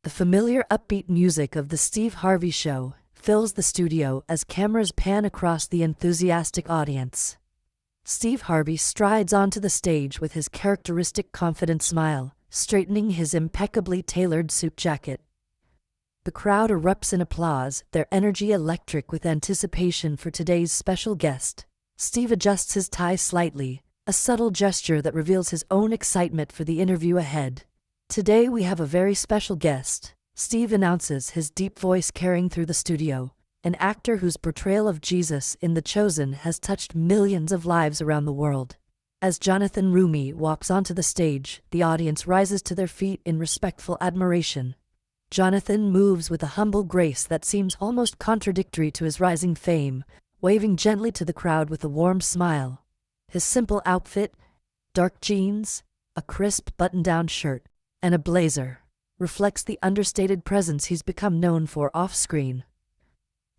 The familiar upbeat music of The Steve Harvey Show fills the studio as cameras pan across the enthusiastic audience. Steve Harvey strides onto the stage with his characteristic confident smile, straightening his impeccably tailored suit jacket. The crowd erupts in applause, their energy electric with anticipation for today's special guest. Steve adjusts his tie slightly, a subtle gesture that reveals his own excitement for the interview ahead. Today we have a very special guest, Steve announces, his deep voice carrying through the studio, an actor whose portrayal of Jesus in The Chosen has touched millions of lives around the world. As Jonathan Roumie walks onto the stage, the audience rises to their feet in respectful admiration. Jonathan moves with a humble grace that seems almost contradictory to his rising fame, waving gently to the crowd with a warm smile. His simple outfit, dark jeans, a crisp button-down shirt, and a blazer, reflects the understated presence he's become known for off-screen.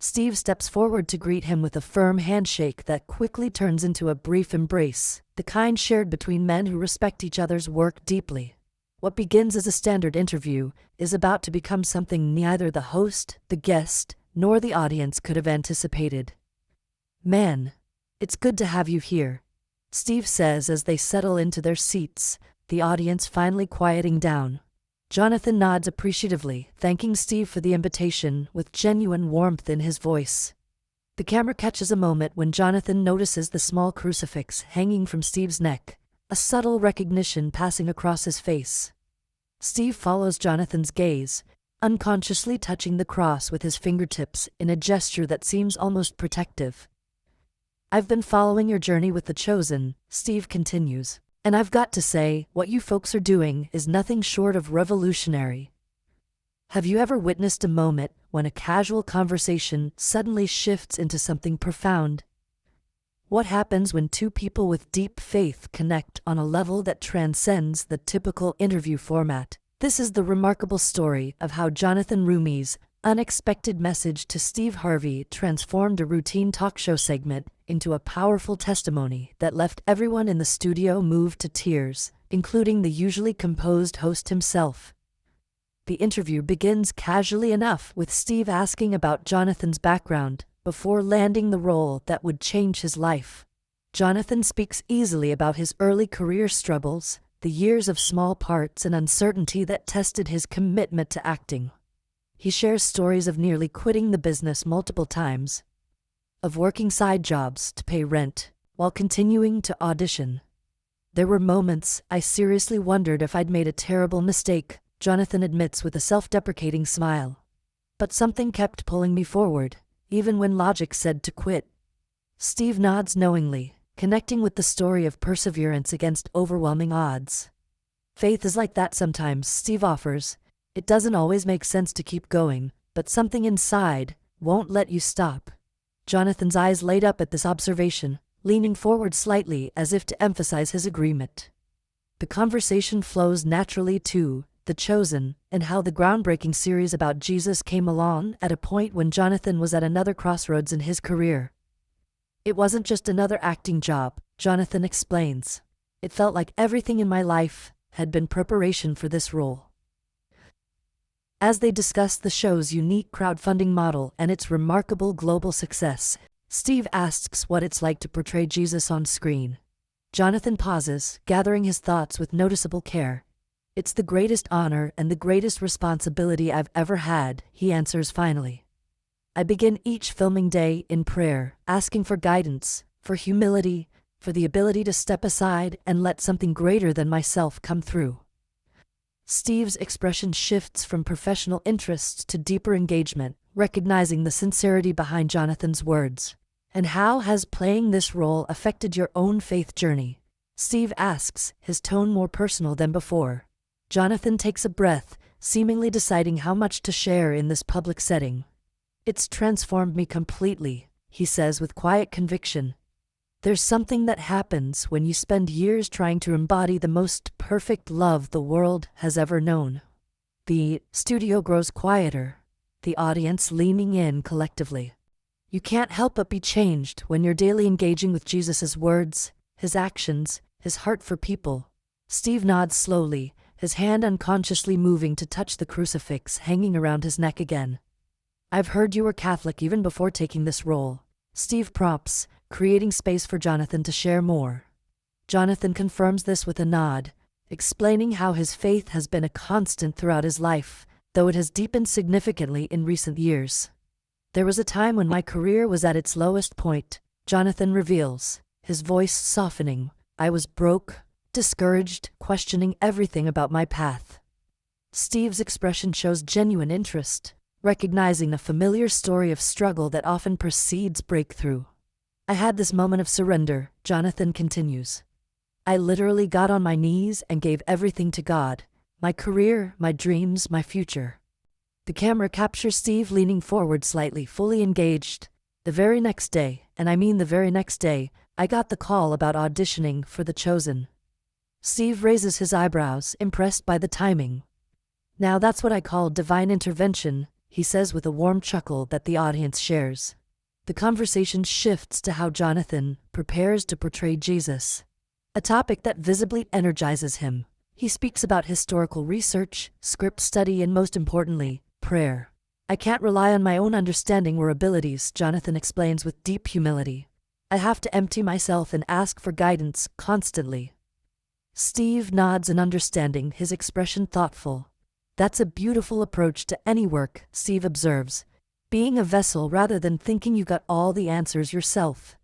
Steve steps forward to greet him with a firm handshake that quickly turns into a brief embrace, the kind shared between men who respect each other's work deeply. What begins as a standard interview is about to become something neither the host, the guest, nor the audience could have anticipated. "Man, it's good to have you here," Steve says as they settle into their seats, the audience finally quieting down. Jonathan nods appreciatively, thanking Steve for the invitation with genuine warmth in his voice. The camera catches a moment when Jonathan notices the small crucifix hanging from Steve's neck, a subtle recognition passing across his face. Steve follows Jonathan's gaze, unconsciously touching the cross with his fingertips in a gesture that seems almost protective. "I've been following your journey with The Chosen," Steve continues, "and I've got to say, what you folks are doing is nothing short of revolutionary." Have you ever witnessed a moment when a casual conversation suddenly shifts into something profound? What happens when two people with deep faith connect on a level that transcends the typical interview format? This is the remarkable story of how Jonathan Roumie's unexpected message to Steve Harvey transformed a routine talk show segment into a powerful testimony that left everyone in the studio moved to tears, including the usually composed host himself. The interview begins casually enough with Steve asking about Jonathan's background before landing the role that would change his life. Jonathan speaks easily about his early career struggles, the years of small parts and uncertainty that tested his commitment to acting. He shares stories of nearly quitting the business multiple times, of working side jobs to pay rent, while continuing to audition. "There were moments I seriously wondered if I'd made a terrible mistake," Jonathan admits with a self-deprecating smile. "But something kept pulling me forward, even when logic said to quit." Steve nods knowingly, connecting with the story of perseverance against overwhelming odds. "Faith is like that sometimes," Steve offers. "It doesn't always make sense to keep going, but something inside won't let you stop." Jonathan's eyes light up at this observation, leaning forward slightly as if to emphasize his agreement. The conversation flows naturally to The Chosen and how the groundbreaking series about Jesus came along at a point when Jonathan was at another crossroads in his career. "It wasn't just another acting job," Jonathan explains. "It felt like everything in my life had been preparation for this role." As they discuss the show's unique crowdfunding model and its remarkable global success, Steve asks what it's like to portray Jesus on screen. Jonathan pauses, gathering his thoughts with noticeable care. "It's the greatest honor and the greatest responsibility I've ever had," he answers finally. "I begin each filming day in prayer, asking for guidance, for humility, for the ability to step aside and let something greater than myself come through." Steve's expression shifts from professional interest to deeper engagement, recognizing the sincerity behind Jonathan's words. "And how has playing this role affected your own faith journey?" Steve asks, his tone more personal than before. Jonathan takes a breath, seemingly deciding how much to share in this public setting. "It's transformed me completely," he says with quiet conviction. "There's something that happens when you spend years trying to embody the most perfect love the world has ever known." The studio grows quieter, the audience leaning in collectively. You can't help but be changed when you're daily engaging with Jesus' words, his actions, his heart for people. Steve nods slowly, his hand unconsciously moving to touch the crucifix hanging around his neck again. "I've heard you were Catholic even before taking this role," Steve prompts, creating space for Jonathan to share more. Jonathan confirms this with a nod, explaining how his faith has been a constant throughout his life, though it has deepened significantly in recent years. "There was a time when my career was at its lowest point," Jonathan reveals, his voice softening. "I was broke, discouraged, questioning everything about my path." Steve's expression shows genuine interest, recognizing a familiar story of struggle that often precedes breakthrough. "I had this moment of surrender," Jonathan continues. "I literally got on my knees and gave everything to God, my career, my dreams, my future." The camera captures Steve leaning forward slightly, fully engaged. "The very next day, and I mean the very next day, I got the call about auditioning for The Chosen." Steve raises his eyebrows, impressed by the timing. "Now that's what I call divine intervention," he says with a warm chuckle that the audience shares. The conversation shifts to how Jonathan prepares to portray Jesus, a topic that visibly energizes him. He speaks about historical research, script study, and most importantly, prayer. "I can't rely on my own understanding or abilities," Jonathan explains with deep humility. "I have to empty myself and ask for guidance constantly." Steve nods in understanding, his expression thoughtful. "That's a beautiful approach to any work," Steve observes, "being a vessel rather than thinking you got all the answers yourself."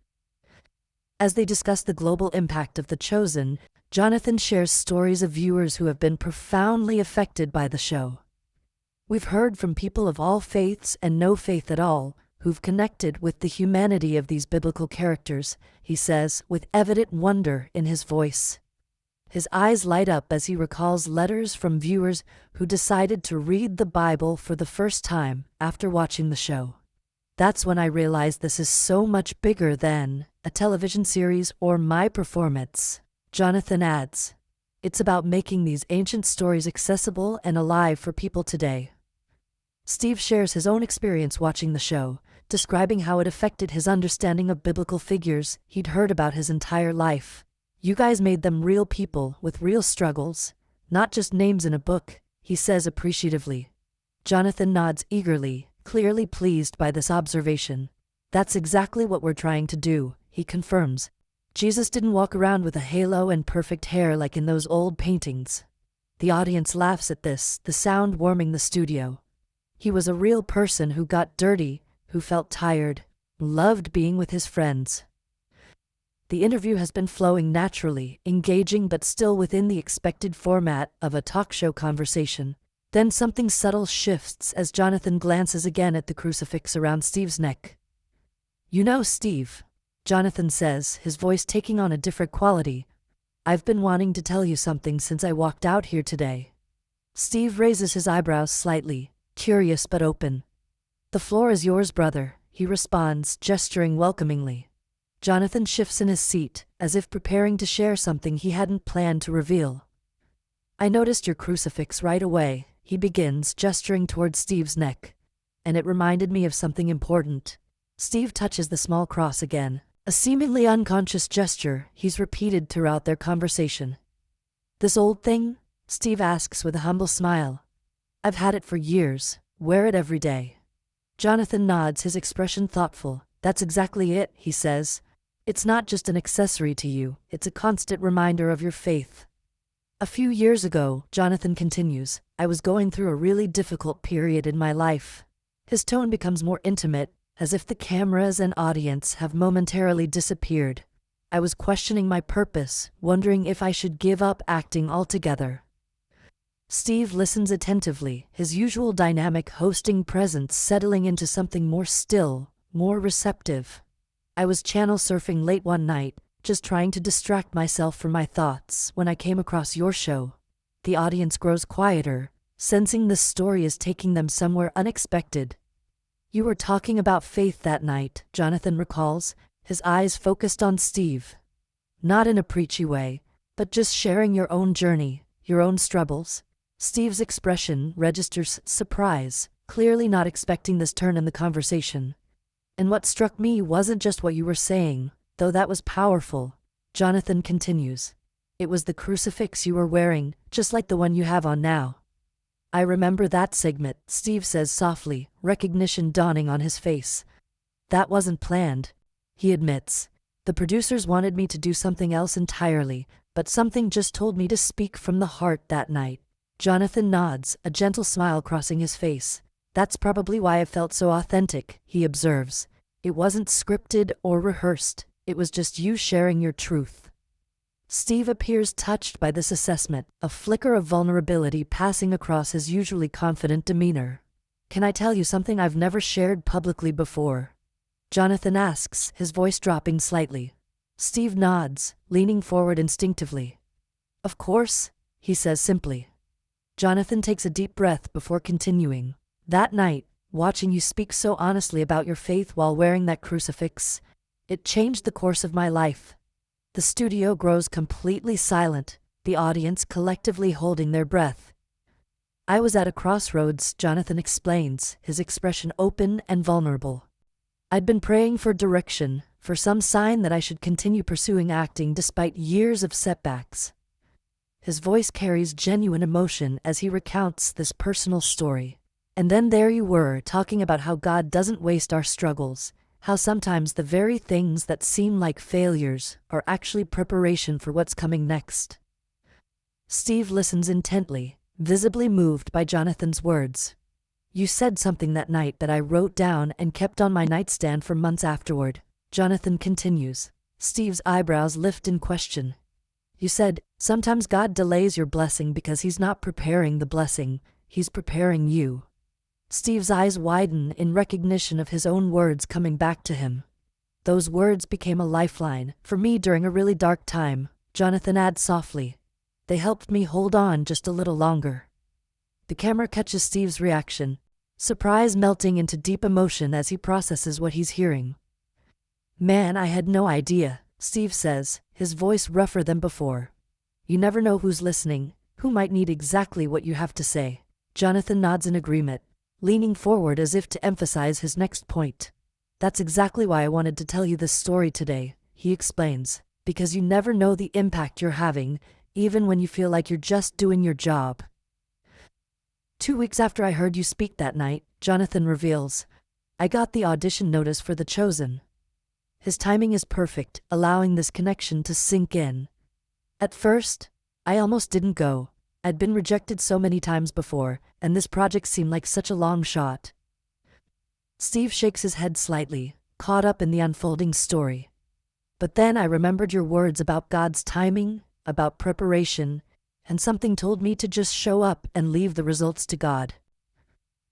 As they discuss the global impact of The Chosen, Jonathan shares stories of viewers who have been profoundly affected by the show. "We've heard from people of all faiths and no faith at all, who've connected with the humanity of these biblical characters," he says, with evident wonder in his voice. His eyes light up as he recalls letters from viewers who decided to read the Bible for the first time after watching the show. "That's when I realized this is so much bigger than a television series or my performance," Jonathan adds. "It's about making these ancient stories accessible and alive for people today." Steve shares his own experience watching the show, describing how it affected his understanding of biblical figures he'd heard about his entire life. "You guys made them real people with real struggles, not just names in a book," he says appreciatively. Jonathan nods eagerly, clearly pleased by this observation. "That's exactly what we're trying to do," he confirms. "Jesus didn't walk around with a halo and perfect hair like in those old paintings." The audience laughs at this, the sound warming the studio. "He was a real person who got dirty, who felt tired, loved being with his friends." The interview has been flowing naturally, engaging but still within the expected format of a talk show conversation. Then something subtle shifts as Jonathan glances again at the crucifix around Steve's neck. "You know, Steve," Jonathan says, his voice taking on a different quality, "I've been wanting to tell you something since I walked out here today." Steve raises his eyebrows slightly, curious but open. "The floor is yours, brother," he responds, gesturing welcomingly. Jonathan shifts in his seat, as if preparing to share something he hadn't planned to reveal. "I noticed your crucifix right away," he begins, gesturing towards Steve's neck. "And it reminded me of something important." Steve touches the small cross again, a seemingly unconscious gesture he's repeated throughout their conversation. "This old thing?" Steve asks with a humble smile. "I've had it for years, wear it every day." Jonathan nods, his expression thoughtful. "That's exactly it," he says. "It's not just an accessory to you, it's a constant reminder of your faith." "A few years ago," Jonathan continues, "I was going through a really difficult period in my life." His tone becomes more intimate, as if the cameras and audience have momentarily disappeared. "I was questioning my purpose, wondering if I should give up acting altogether." Steve listens attentively, his usual dynamic hosting presence settling into something more still, more receptive. "I was channel surfing late one night, just trying to distract myself from my thoughts, when I came across your show." The audience grows quieter, sensing this story is taking them somewhere unexpected. "You were talking about faith that night," Jonathan recalls, his eyes focused on Steve. "Not in a preachy way, but just sharing your own journey, your own struggles." Steve's expression registers surprise, clearly not expecting this turn in the conversation. "And what struck me wasn't just what you were saying, though that was powerful," Jonathan continues. It was the crucifix you were wearing, just like the one you have on now. I remember that segment, Steve says softly, recognition dawning on his face. That wasn't planned, he admits. The producers wanted me to do something else entirely, but something just told me to speak from the heart that night. Jonathan nods, a gentle smile crossing his face. That's probably why it felt so authentic, he observes. It wasn't scripted or rehearsed. It was just you sharing your truth. Steve appears touched by this assessment, a flicker of vulnerability passing across his usually confident demeanor. Can I tell you something I've never shared publicly before? Jonathan asks, his voice dropping slightly. Steve nods, leaning forward instinctively. Of course, he says simply. Jonathan takes a deep breath before continuing. That night, watching you speak so honestly about your faith while wearing that crucifix, it changed the course of my life. The studio grows completely silent, the audience collectively holding their breath. I was at a crossroads, Jonathan explains, his expression open and vulnerable. I'd been praying for direction, for some sign that I should continue pursuing acting despite years of setbacks. His voice carries genuine emotion as he recounts this personal story. And then there you were, talking about how God doesn't waste our struggles, how sometimes the very things that seem like failures are actually preparation for what's coming next. Steve listens intently, visibly moved by Jonathan's words. You said something that night that I wrote down and kept on my nightstand for months afterward, Jonathan continues. Steve's eyebrows lift in question. You said, sometimes God delays your blessing because he's not preparing the blessing, he's preparing you. Steve's eyes widen in recognition of his own words coming back to him. Those words became a lifeline for me during a really dark time, Jonathan adds softly. They helped me hold on just a little longer. The camera catches Steve's reaction, surprise melting into deep emotion as he processes what he's hearing. Man, I had no idea, Steve says, his voice rougher than before. You never know who's listening, who might need exactly what you have to say. Jonathan nods in agreement, leaning forward as if to emphasize his next point. That's exactly why I wanted to tell you this story today, he explains, because you never know the impact you're having, even when you feel like you're just doing your job. 2 weeks after I heard you speak that night, Jonathan reveals, I got the audition notice for The Chosen. His timing is perfect, allowing this connection to sink in. At first, I almost didn't go. I'd been rejected so many times before, and this project seemed like such a long shot. Steve shakes his head slightly, caught up in the unfolding story. But then I remembered your words about God's timing, about preparation, and something told me to just show up and leave the results to God.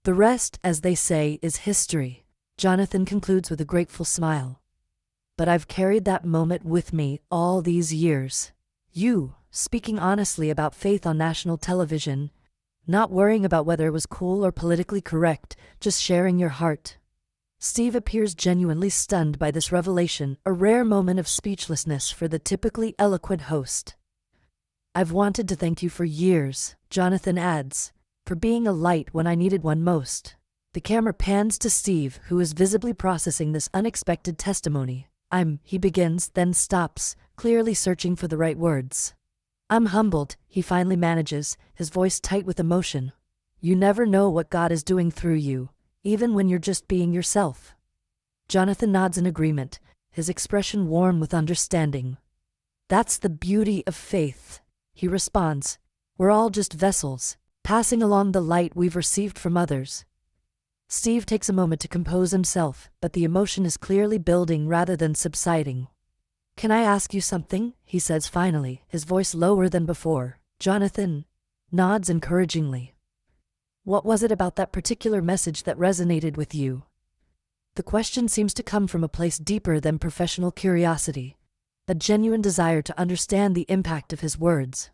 The rest, as they say, is history, Jonathan concludes with a grateful smile. But I've carried that moment with me all these years. You, speaking honestly about faith on national television, not worrying about whether it was cool or politically correct, just sharing your heart. Steve appears genuinely stunned by this revelation, a rare moment of speechlessness for the typically eloquent host. I've wanted to thank you for years, Jonathan adds, for being a light when I needed one most. The camera pans to Steve, who is visibly processing this unexpected testimony. He begins, then stops, clearly searching for the right words. I'm humbled, he finally manages, his voice tight with emotion. You never know what God is doing through you, even when you're just being yourself. Jonathan nods in agreement, his expression warm with understanding. That's the beauty of faith, he responds. We're all just vessels, passing along the light we've received from others. Steve takes a moment to compose himself, but the emotion is clearly building rather than subsiding. Can I ask you something? He says finally, his voice lower than before. Jonathan nods encouragingly. What was it about that particular message that resonated with you? The question seems to come from a place deeper than professional curiosity, a genuine desire to understand the impact of his words.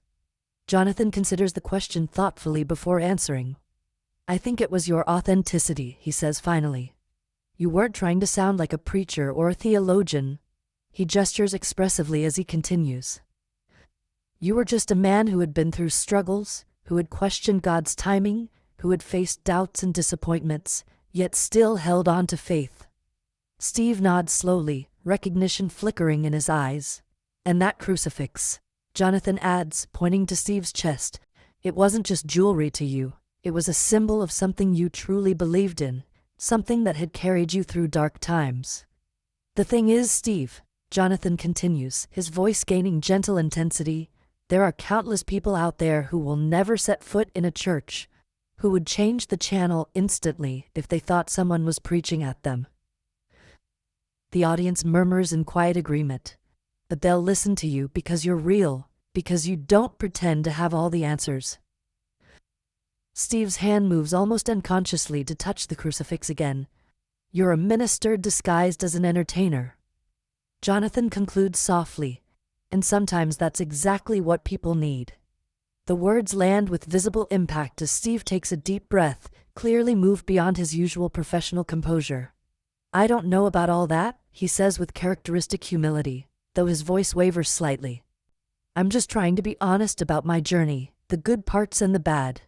Jonathan considers the question thoughtfully before answering. I think it was your authenticity, he says finally. You weren't trying to sound like a preacher or a theologian. He gestures expressively as he continues. You were just a man who had been through struggles, who had questioned God's timing, who had faced doubts and disappointments, yet still held on to faith. Steve nods slowly, recognition flickering in his eyes. And that crucifix. Jonathan adds, pointing to Steve's chest. It wasn't just jewelry to you. It was a symbol of something you truly believed in, something that had carried you through dark times. The thing is, Steve, Jonathan continues, his voice gaining gentle intensity, there are countless people out there who will never set foot in a church, who would change the channel instantly if they thought someone was preaching at them. The audience murmurs in quiet agreement. But they'll listen to you because you're real, because you don't pretend to have all the answers. Steve's hand moves almost unconsciously to touch the crucifix again. You're a minister disguised as an entertainer. Jonathan concludes softly, and sometimes that's exactly what people need. The words land with visible impact as Steve takes a deep breath, clearly moved beyond his usual professional composure. I don't know about all that, he says with characteristic humility, though his voice wavers slightly. I'm just trying to be honest about my journey, the good parts and the bad.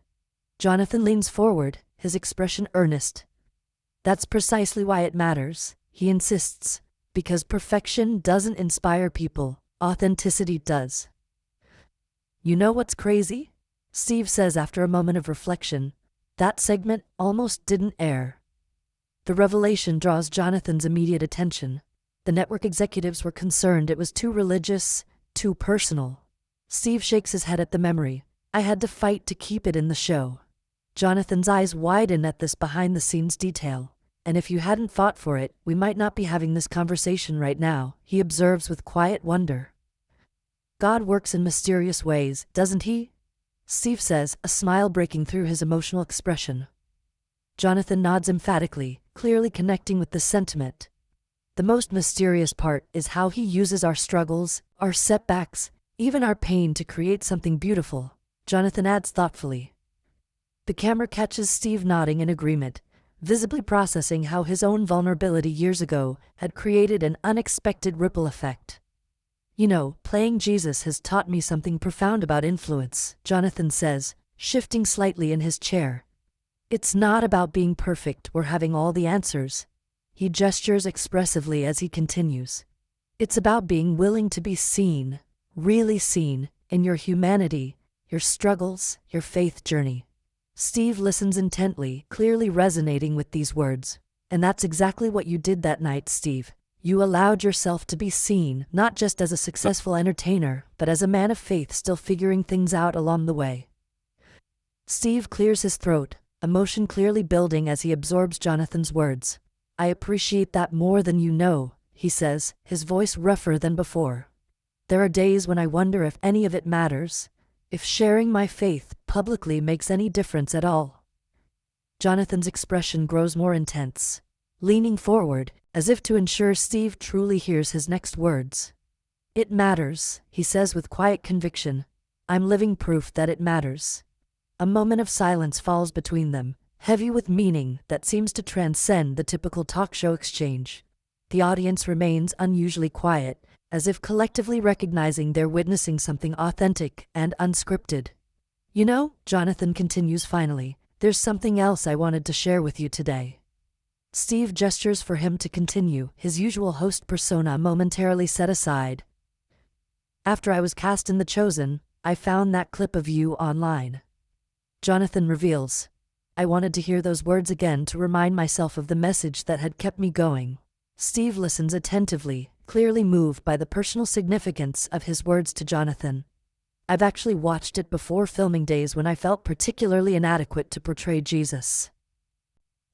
Jonathan leans forward, his expression earnest. That's precisely why it matters, he insists, because perfection doesn't inspire people, authenticity does. You know what's crazy? Steve says after a moment of reflection. That segment almost didn't air. The revelation draws Jonathan's immediate attention. The network executives were concerned it was too religious, too personal. Steve shakes his head at the memory. I had to fight to keep it in the show. Jonathan's eyes widen at this behind-the-scenes detail. And if you hadn't fought for it, we might not be having this conversation right now, he observes with quiet wonder. God works in mysterious ways, doesn't he? Steve says, a smile breaking through his emotional expression. Jonathan nods emphatically, clearly connecting with the sentiment. The most mysterious part is how he uses our struggles, our setbacks, even our pain to create something beautiful, Jonathan adds thoughtfully. The camera catches Steve nodding in agreement, visibly processing how his own vulnerability years ago had created an unexpected ripple effect. You know, playing Jesus has taught me something profound about influence, Jonathan says, shifting slightly in his chair. It's not about being perfect or having all the answers. He gestures expressively as he continues. It's about being willing to be seen, really seen, in your humanity, your struggles, your faith journey. Steve listens intently, clearly resonating with these words. And that's exactly what you did that night, Steve. You allowed yourself to be seen, not just as a successful entertainer, but as a man of faith still figuring things out along the way. Steve clears his throat, emotion clearly building as he absorbs Jonathan's words. I appreciate that more than you know, he says, his voice rougher than before. There are days when I wonder if any of it matters, if sharing my faith publicly makes any difference at all. Jonathan's expression grows more intense, leaning forward, as if to ensure Steve truly hears his next words. It matters, he says with quiet conviction. I'm living proof that it matters. A moment of silence falls between them, heavy with meaning that seems to transcend the typical talk show exchange. The audience remains unusually quiet, as if collectively recognizing they're witnessing something authentic and unscripted. You know, Jonathan continues finally, there's something else I wanted to share with you today. Steve gestures for him to continue, his usual host persona momentarily set aside. After I was cast in The Chosen, I found that clip of you online. Jonathan reveals. I wanted to hear those words again to remind myself of the message that had kept me going. Steve listens attentively, clearly moved by the personal significance of his words to Jonathan. I've actually watched it before filming days when I felt particularly inadequate to portray Jesus.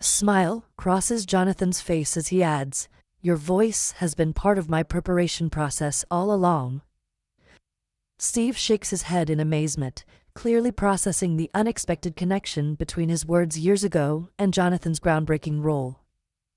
A smile crosses Jonathan's face as he adds, your voice has been part of my preparation process all along. Steve shakes his head in amazement, clearly processing the unexpected connection between his words years ago and Jonathan's groundbreaking role.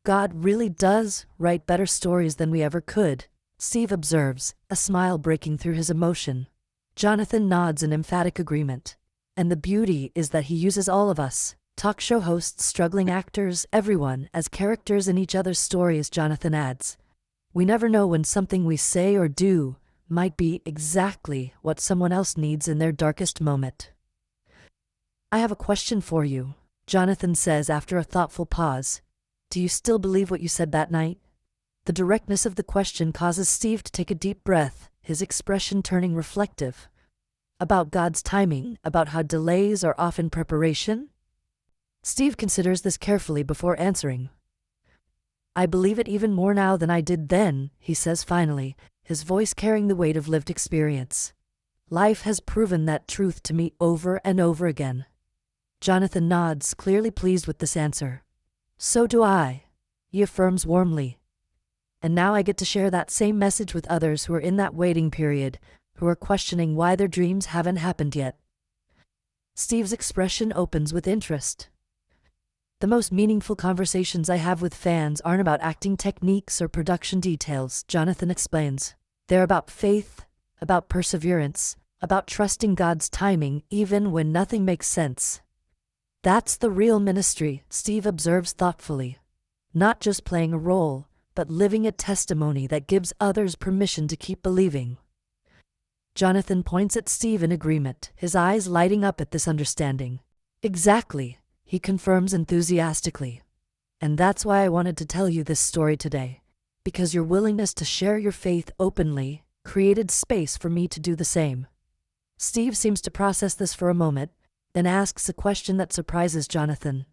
God really does write better stories than we ever could, Steve observes, a smile breaking through his emotion. Jonathan nods in emphatic agreement. And the beauty is that he uses all of us, talk show hosts, struggling actors, everyone, as characters in each other's stories, Jonathan adds. We never know when something we say or do might be exactly what someone else needs in their darkest moment. I have a question for you, Jonathan says after a thoughtful pause. Do you still believe what you said that night? The directness of the question causes Steve to take a deep breath, his expression turning reflective. About God's timing, about how delays are often preparation? Steve considers this carefully before answering. I believe it even more now than I did then, he says finally, his voice carrying the weight of lived experience. Life has proven that truth to me over and over again. Jonathan nods, clearly pleased with this answer. So do I, he affirms warmly. And now I get to share that same message with others who are in that waiting period, who are questioning why their dreams haven't happened yet. Steve's expression opens with interest. The most meaningful conversations I have with fans aren't about acting techniques or production details, Jonathan explains. They're about faith, about perseverance, about trusting God's timing even when nothing makes sense. That's the real ministry, Steve observes thoughtfully. Not just playing a role, but living a testimony that gives others permission to keep believing. Jonathan points at Steve in agreement, his eyes lighting up at this understanding. Exactly, he confirms enthusiastically. And that's why I wanted to tell you this story today, because your willingness to share your faith openly created space for me to do the same. Steve seems to process this for a moment, then asks a question that surprises Jonathan.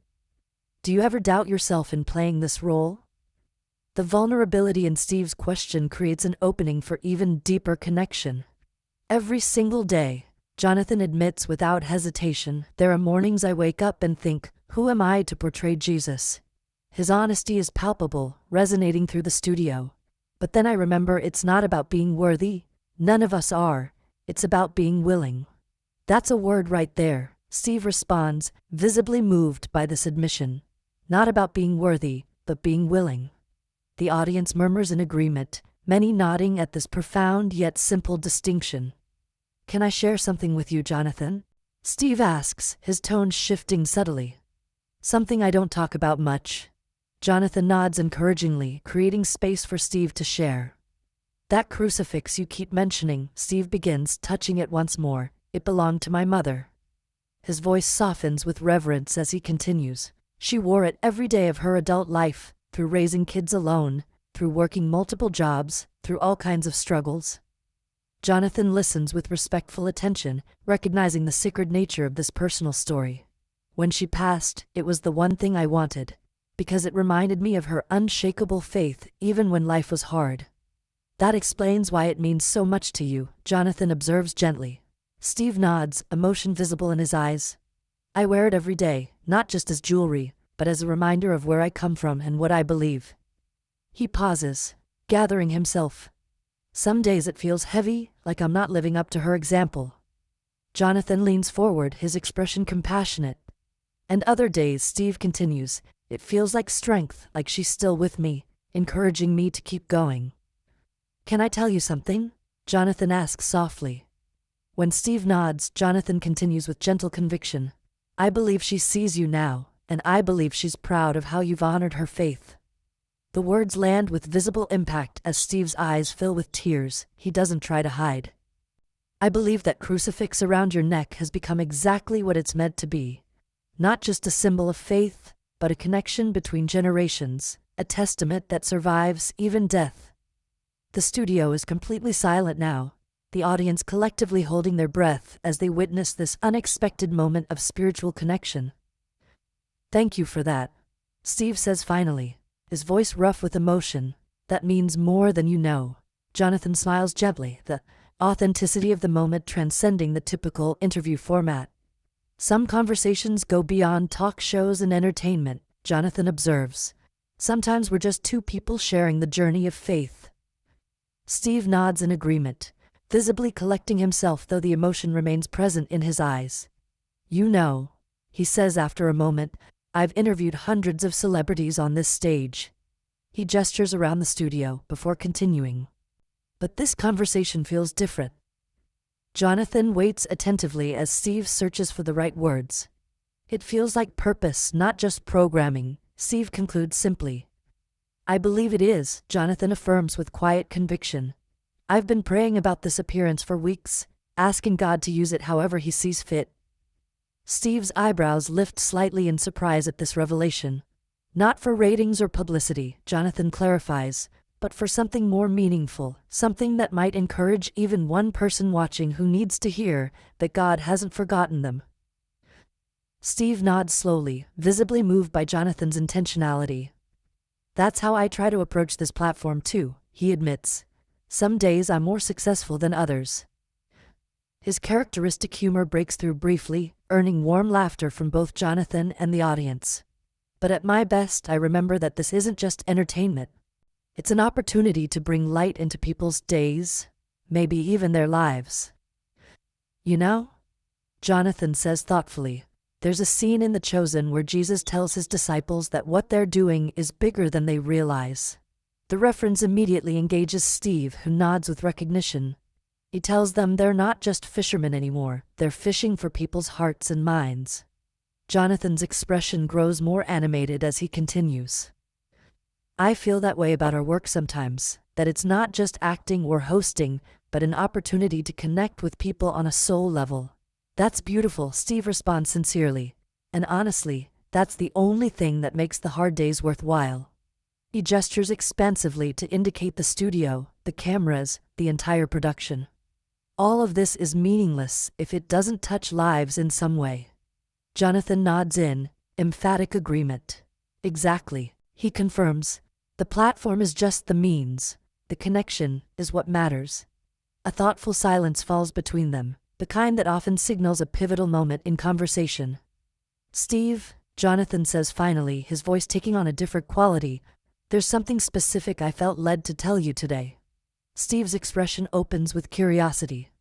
Do you ever doubt yourself in playing this role? The vulnerability in Steve's question creates an opening for even deeper connection. Every single day, Jonathan admits without hesitation, there are mornings I wake up and think, who am I to portray Jesus? His honesty is palpable, resonating through the studio. But then I remember it's not about being worthy. None of us are. It's about being willing. That's a word right there, Steve responds, visibly moved by this admission. Not about being worthy, but being willing. The audience murmurs in agreement, many nodding at this profound yet simple distinction. Can I share something with you, Jonathan? Steve asks, his tone shifting subtly. Something I don't talk about much. Jonathan nods encouragingly, creating space for Steve to share. That crucifix you keep mentioning, Steve begins, touching it once more. It belonged to my mother. His voice softens with reverence as he continues. She wore it every day of her adult life, through raising kids alone, through working multiple jobs, through all kinds of struggles. Jonathan listens with respectful attention, recognizing the sacred nature of this personal story. When she passed, it was the one thing I wanted, because it reminded me of her unshakable faith even when life was hard. That explains why it means so much to you, Jonathan observes gently. Steve nods, emotion visible in his eyes. I wear it every day, not just as jewelry, but as a reminder of where I come from and what I believe. He pauses, gathering himself. Some days it feels heavy, like I'm not living up to her example. Jonathan leans forward, his expression compassionate. And other days, Steve continues, it feels like strength, like she's still with me, encouraging me to keep going. Can I tell you something? Jonathan asks softly. When Steve nods, Jonathan continues with gentle conviction. I believe she sees you now, and I believe she's proud of how you've honored her faith. The words land with visible impact as Steve's eyes fill with tears. He doesn't try to hide. I believe that crucifix around your neck has become exactly what it's meant to be. Not just a symbol of faith, but a connection between generations, a testament that survives even death. The studio is completely silent now, the audience collectively holding their breath as they witness this unexpected moment of spiritual connection. Thank you for that, Steve says finally, his voice rough with emotion. That means more than you know. Jonathan smiles gently, the authenticity of the moment transcending the typical interview format. Some conversations go beyond talk shows and entertainment, Jonathan observes. Sometimes we're just two people sharing the journey of faith. Steve nods in agreement, visibly collecting himself though the emotion remains present in his eyes. You know, he says after a moment, I've interviewed hundreds of celebrities on this stage. He gestures around the studio before continuing. But this conversation feels different. Jonathan waits attentively as Steve searches for the right words. It feels like purpose, not just programming, Steve concludes simply. I believe it is, Jonathan affirms with quiet conviction. I've been praying about this appearance for weeks, asking God to use it however he sees fit. Steve's eyebrows lift slightly in surprise at this revelation. Not for ratings or publicity, Jonathan clarifies, but for something more meaningful, something that might encourage even one person watching who needs to hear that God hasn't forgotten them. Steve nods slowly, visibly moved by Jonathan's intentionality. That's how I try to approach this platform too, he admits. Some days I'm more successful than others. His characteristic humor breaks through briefly, earning warm laughter from both Jonathan and the audience. But at my best, I remember that this isn't just entertainment. It's an opportunity to bring light into people's days, maybe even their lives. You know, Jonathan says thoughtfully, there's a scene in The Chosen where Jesus tells his disciples that what they're doing is bigger than they realize. The reference immediately engages Steve, who nods with recognition. He tells them they're not just fishermen anymore, they're fishing for people's hearts and minds. Jonathan's expression grows more animated as he continues. I feel that way about our work sometimes, that it's not just acting or hosting, but an opportunity to connect with people on a soul level. That's beautiful, Steve responds sincerely. And honestly, that's the only thing that makes the hard days worthwhile. He gestures expansively to indicate the studio, the cameras, the entire production. All of this is meaningless if it doesn't touch lives in some way. Jonathan nods in emphatic agreement. Exactly, he confirms. The platform is just the means. The connection is what matters. A thoughtful silence falls between them, the kind that often signals a pivotal moment in conversation. Steve, Jonathan says finally, his voice taking on a different quality, there's something specific I felt led to tell you today. Steve's expression opens with curiosity.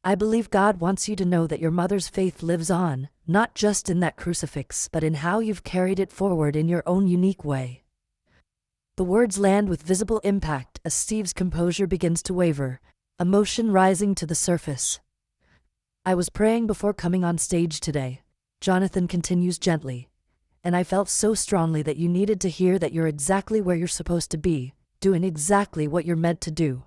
I believe God wants you to know that your mother's faith lives on, not just in that crucifix, but in how you've carried it forward in your own unique way. The words land with visible impact as Steve's composure begins to waver, emotion rising to the surface. I was praying before coming on stage today, Jonathan continues gently, and I felt so strongly that you needed to hear that you're exactly where you're supposed to be, doing exactly what you're meant to do.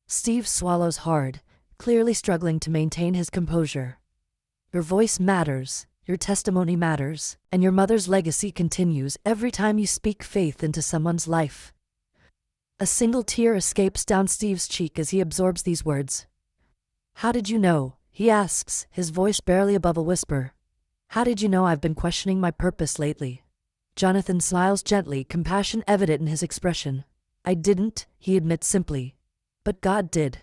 Steve swallows hard, clearly struggling to maintain his composure. Your voice matters, your testimony matters, and your mother's legacy continues every time you speak faith into someone's life. A single tear escapes down Steve's cheek as he absorbs these words. How did you know? He asks, his voice barely above a whisper. How did you know I've been questioning my purpose lately? Jonathan smiles gently, compassion evident in his expression. I didn't, he admits simply. But God did.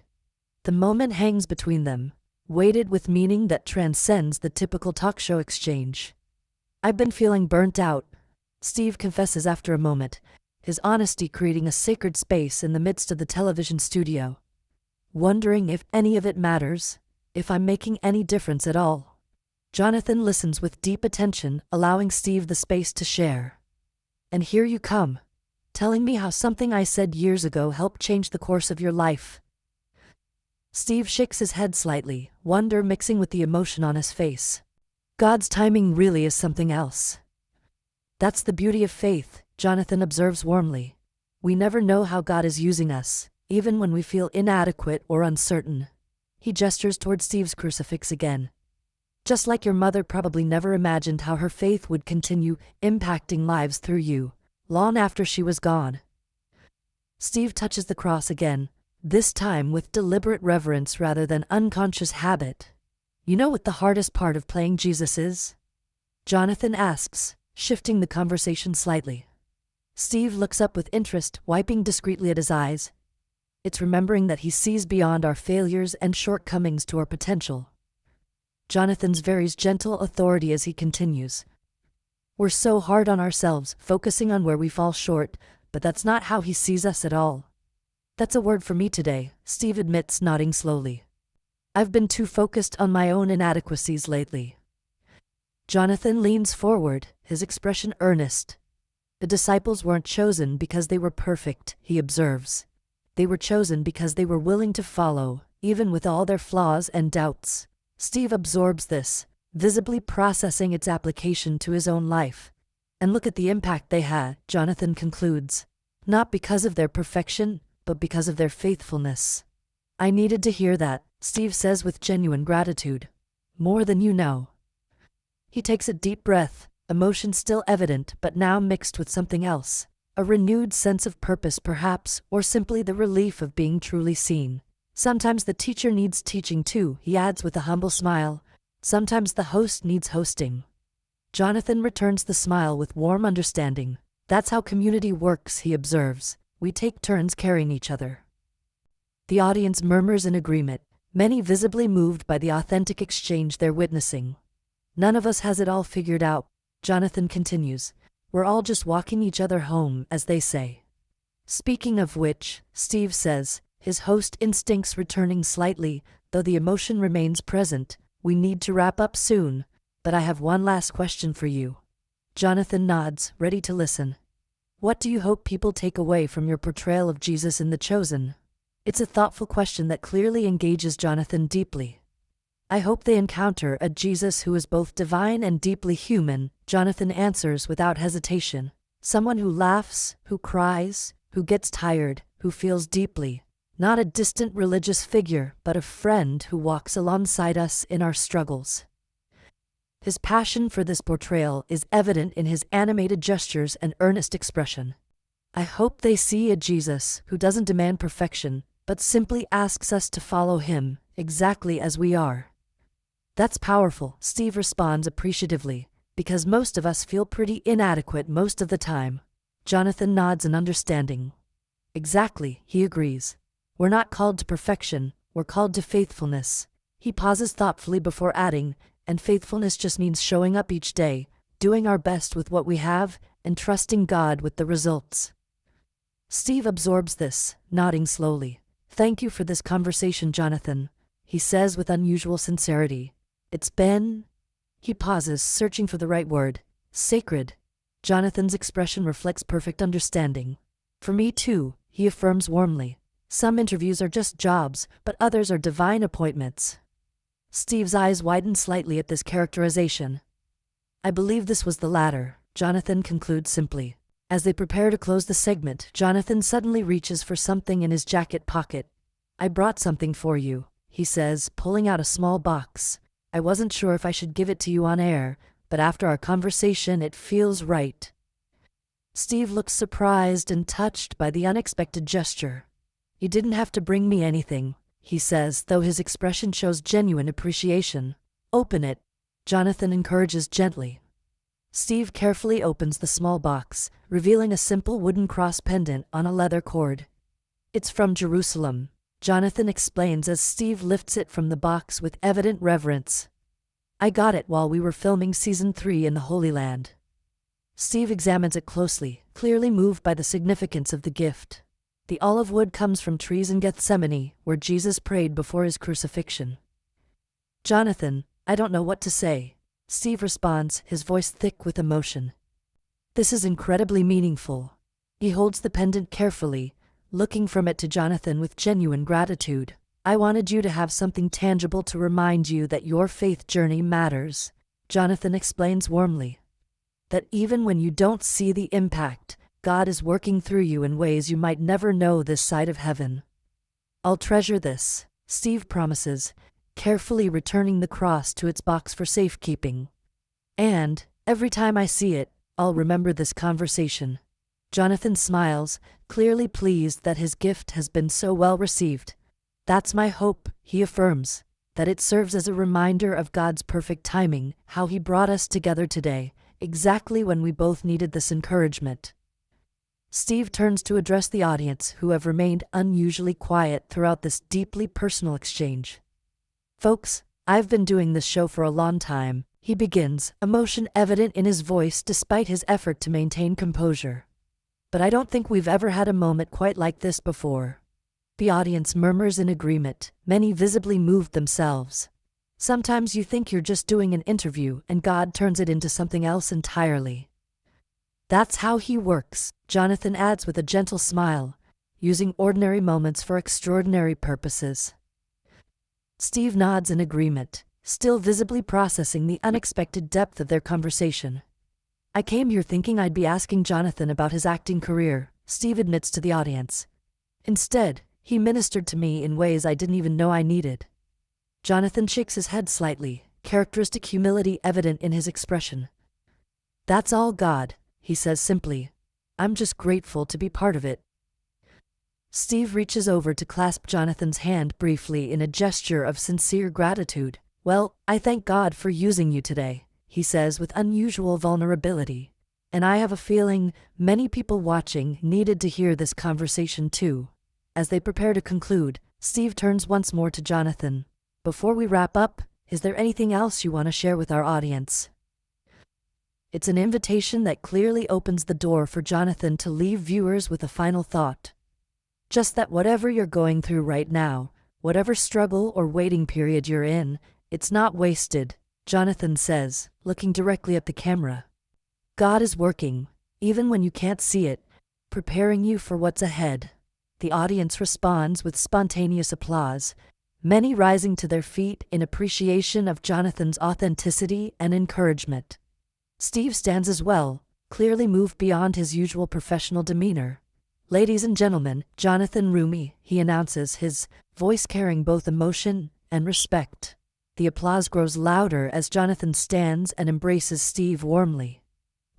The moment hangs between them, weighted with meaning that transcends the typical talk show exchange. I've been feeling burnt out, Steve confesses after a moment, his honesty creating a sacred space in the midst of the television studio. Wondering if any of it matters, if I'm making any difference at all. Jonathan listens with deep attention, allowing Steve the space to share. And here you come, telling me how something I said years ago helped change the course of your life. Steve shakes his head slightly, wonder mixing with the emotion on his face. God's timing really is something else. That's the beauty of faith, Jonathan observes warmly. We never know how God is using us, even when we feel inadequate or uncertain. He gestures toward Steve's crucifix again. Just like your mother probably never imagined how her faith would continue impacting lives through you, long after she was gone. Steve touches the cross again, this time with deliberate reverence rather than unconscious habit. You know what the hardest part of playing Jesus is? Jonathan asks, shifting the conversation slightly. Steve looks up with interest, wiping discreetly at his eyes. It's remembering that he sees beyond our failures and shortcomings to our potential. Jonathan's varies gentle authority as he continues. We're so hard on ourselves, focusing on where we fall short, but that's not how he sees us at all. That's a word for me today, Steve admits, nodding slowly. I've been too focused on my own inadequacies lately. Jonathan leans forward, his expression earnest. The disciples weren't chosen because they were perfect, he observes. They were chosen because they were willing to follow, even with all their flaws and doubts. Steve absorbs this, visibly processing its application to his own life. And look at the impact they had, Jonathan concludes. Not because of their perfection, but because of their faithfulness. I needed to hear that, Steve says with genuine gratitude. More than you know. He takes a deep breath, emotion still evident but now mixed with something else, A renewed sense of purpose perhaps, or simply the relief of being truly seen. Sometimes the teacher needs teaching too, he adds with a humble smile. Sometimes the host needs hosting. Jonathan returns the smile with warm understanding. That's how community works, he observes. We take turns carrying each other. The audience murmurs in agreement, many visibly moved by the authentic exchange they're witnessing. None of us has it all figured out, Jonathan continues. We're all just walking each other home, as they say. Speaking of which, Steve says, his host instincts returning slightly, though the emotion remains present, we need to wrap up soon, but I have one last question for you. Jonathan nods, ready to listen. What do you hope people take away from your portrayal of Jesus in The Chosen? It's a thoughtful question that clearly engages Jonathan deeply. I hope they encounter a Jesus who is both divine and deeply human, Jonathan answers without hesitation. Someone who laughs, who cries, who gets tired, who feels deeply. Not a distant religious figure, but a friend who walks alongside us in our struggles. His passion for this portrayal is evident in his animated gestures and earnest expression. I hope they see a Jesus who doesn't demand perfection, but simply asks us to follow him, exactly as we are. That's powerful, Steve responds appreciatively, because most of us feel pretty inadequate most of the time. Jonathan nods in understanding. Exactly, he agrees. We're not called to perfection, we're called to faithfulness. He pauses thoughtfully before adding, and faithfulness just means showing up each day, doing our best with what we have, and trusting God with the results. Steve absorbs this, nodding slowly. Thank you for this conversation, Jonathan, he says with unusual sincerity. It's been... He pauses, searching for the right word. Sacred. Jonathan's expression reflects perfect understanding. For me too, he affirms warmly. Some interviews are just jobs, but others are divine appointments. Steve's eyes widen slightly at this characterization. I believe this was the latter, Jonathan concludes simply. As they prepare to close the segment, Jonathan suddenly reaches for something in his jacket pocket. I brought something for you, he says, pulling out a small box. I wasn't sure if I should give it to you on air, but after our conversation it feels right. Steve looks surprised and touched by the unexpected gesture. You didn't have to bring me anything, he says, though his expression shows genuine appreciation. Open it, Jonathan encourages gently. Steve carefully opens the small box, revealing a simple wooden cross pendant on a leather cord. It's from Jerusalem, Jonathan explains as Steve lifts it from the box with evident reverence. I got it while we were filming Season 3 in the Holy Land. Steve examines it closely, clearly moved by the significance of the gift. The olive wood comes from trees in Gethsemane, where Jesus prayed before his crucifixion. Jonathan, I don't know what to say, Steve responds, his voice thick with emotion. This is incredibly meaningful. He holds the pendant carefully, looking from it to Jonathan with genuine gratitude. I wanted you to have something tangible to remind you that your faith journey matters, Jonathan explains warmly. That even when you don't see the impact, God is working through you in ways you might never know this side of heaven. I'll treasure this, Steve promises, carefully returning the cross to its box for safekeeping. And, every time I see it, I'll remember this conversation. Jonathan smiles, clearly pleased that his gift has been so well received. That's my hope, he affirms, that it serves as a reminder of God's perfect timing, how he brought us together today, exactly when we both needed this encouragement. Steve turns to address the audience, who have remained unusually quiet throughout this deeply personal exchange. Folks, I've been doing this show for a long time, he begins, emotion evident in his voice despite his effort to maintain composure. But I don't think we've ever had a moment quite like this before. The audience murmurs in agreement, many visibly moved themselves. Sometimes you think you're just doing an interview and God turns it into something else entirely. That's how he works, Jonathan adds with a gentle smile, using ordinary moments for extraordinary purposes. Steve nods in agreement, still visibly processing the unexpected depth of their conversation. I came here thinking I'd be asking Jonathan about his acting career, Steve admits to the audience. Instead, he ministered to me in ways I didn't even know I needed. Jonathan shakes his head slightly, characteristic humility evident in his expression. That's all God, he says simply. I'm just grateful to be part of it. Steve reaches over to clasp Jonathan's hand briefly in a gesture of sincere gratitude. Well, I thank God for using you today, he says with unusual vulnerability. And I have a feeling many people watching needed to hear this conversation too. As they prepare to conclude, Steve turns once more to Jonathan. Before we wrap up, is there anything else you want to share with our audience? It's an invitation that clearly opens the door for Jonathan to leave viewers with a final thought. Just that whatever you're going through right now, whatever struggle or waiting period you're in, it's not wasted, Jonathan says, looking directly at the camera. God is working, even when you can't see it, preparing you for what's ahead. The audience responds with spontaneous applause, many rising to their feet in appreciation of Jonathan's authenticity and encouragement. Steve stands as well, clearly moved beyond his usual professional demeanor. Ladies and gentlemen, Jonathan Roumie, he announces, his voice carrying both emotion and respect. The applause grows louder as Jonathan stands and embraces Steve warmly.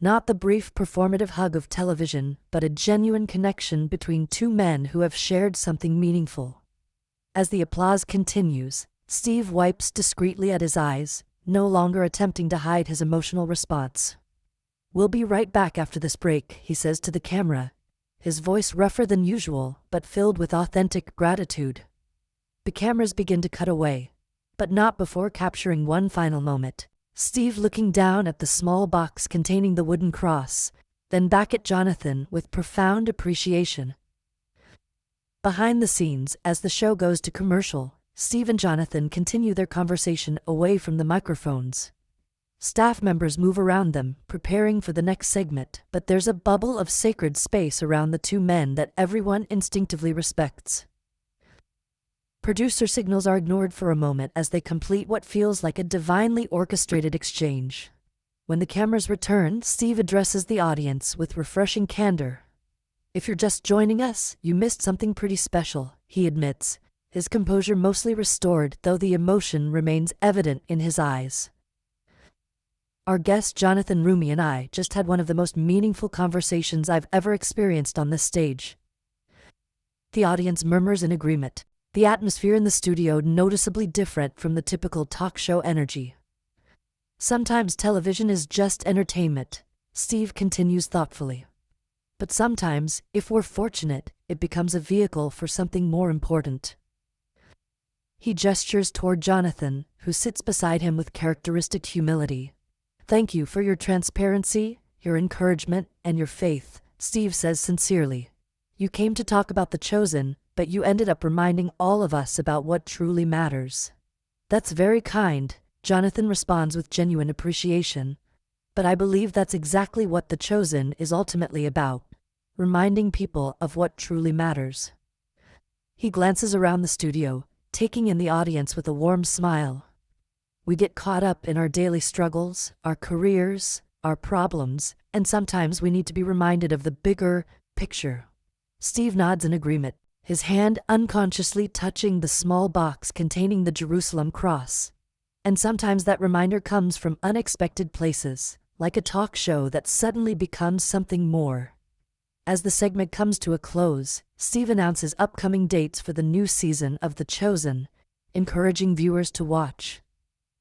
Not the brief performative hug of television, but a genuine connection between two men who have shared something meaningful. As the applause continues, Steve wipes discreetly at his eyes, no longer attempting to hide his emotional response. We'll be right back after this break, he says to the camera, his voice rougher than usual, but filled with authentic gratitude. The cameras begin to cut away, but not before capturing one final moment. Steve looking down at the small box containing the wooden cross, then back at Jonathan with profound appreciation. Behind the scenes, as the show goes to commercial, Steve and Jonathan continue their conversation away from the microphones. Staff members move around them, preparing for the next segment, but there's a bubble of sacred space around the two men that everyone instinctively respects. Producer signals are ignored for a moment as they complete what feels like a divinely orchestrated exchange. When the cameras return, Steve addresses the audience with refreshing candor. If you're just joining us, you missed something pretty special, he admits, his composure mostly restored, though the emotion remains evident in his eyes. Our guest Jonathan Roumie and I just had one of the most meaningful conversations I've ever experienced on this stage. The audience murmurs in agreement, the atmosphere in the studio noticeably different from the typical talk show energy. Sometimes television is just entertainment, Steve continues thoughtfully. But sometimes, if we're fortunate, it becomes a vehicle for something more important. He gestures toward Jonathan, who sits beside him with characteristic humility. Thank you for your transparency, your encouragement, and your faith, Steve says sincerely. You came to talk about The Chosen, but you ended up reminding all of us about what truly matters. That's very kind, Jonathan responds with genuine appreciation. But I believe that's exactly what The Chosen is ultimately about, reminding people of what truly matters. He glances around the studio, taking in the audience with a warm smile. We get caught up in our daily struggles, our careers, our problems, and sometimes we need to be reminded of the bigger picture. Steve nods in agreement, his hand unconsciously touching the small box containing the Jerusalem cross. And sometimes that reminder comes from unexpected places, like a talk show that suddenly becomes something more. As the segment comes to a close, Steve announces upcoming dates for the new season of The Chosen, encouraging viewers to watch.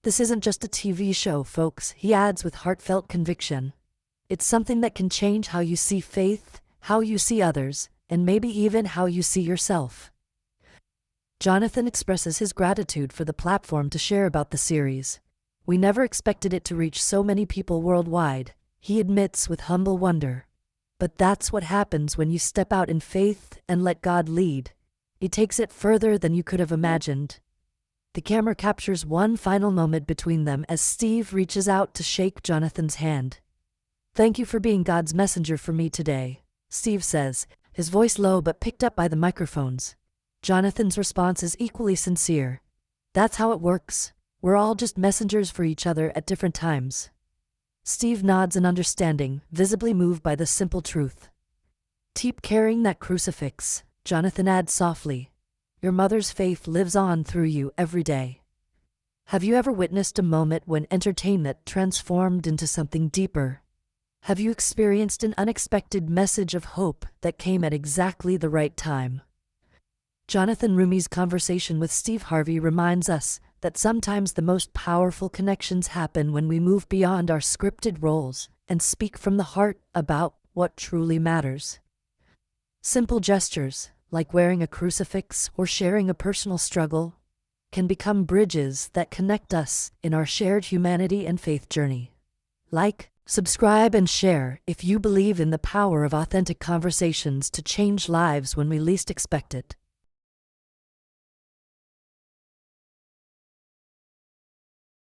This isn't just a TV show, folks, he adds with heartfelt conviction. It's something that can change how you see faith, how you see others, and maybe even how you see yourself. Jonathan expresses his gratitude for the platform to share about the series. We never expected it to reach so many people worldwide, he admits with humble wonder. But that's what happens when you step out in faith and let God lead. He takes it further than you could have imagined. The camera captures one final moment between them as Steve reaches out to shake Jonathan's hand. Thank you for being God's messenger for me today, Steve says, his voice low but picked up by the microphones. Jonathan's response is equally sincere. That's how it works. We're all just messengers for each other at different times. Steve nods in understanding, visibly moved by the simple truth. Keep carrying that crucifix, Jonathan adds softly. Your mother's faith lives on through you every day. Have you ever witnessed a moment when entertainment transformed into something deeper? Have you experienced an unexpected message of hope that came at exactly the right time? Jonathan Roumie's conversation with Steve Harvey reminds us that sometimes the most powerful connections happen when we move beyond our scripted roles and speak from the heart about what truly matters. Simple gestures, like wearing a crucifix or sharing a personal struggle, can become bridges that connect us in our shared humanity and faith journey. Like, subscribe, and share if you believe in the power of authentic conversations to change lives when we least expect it.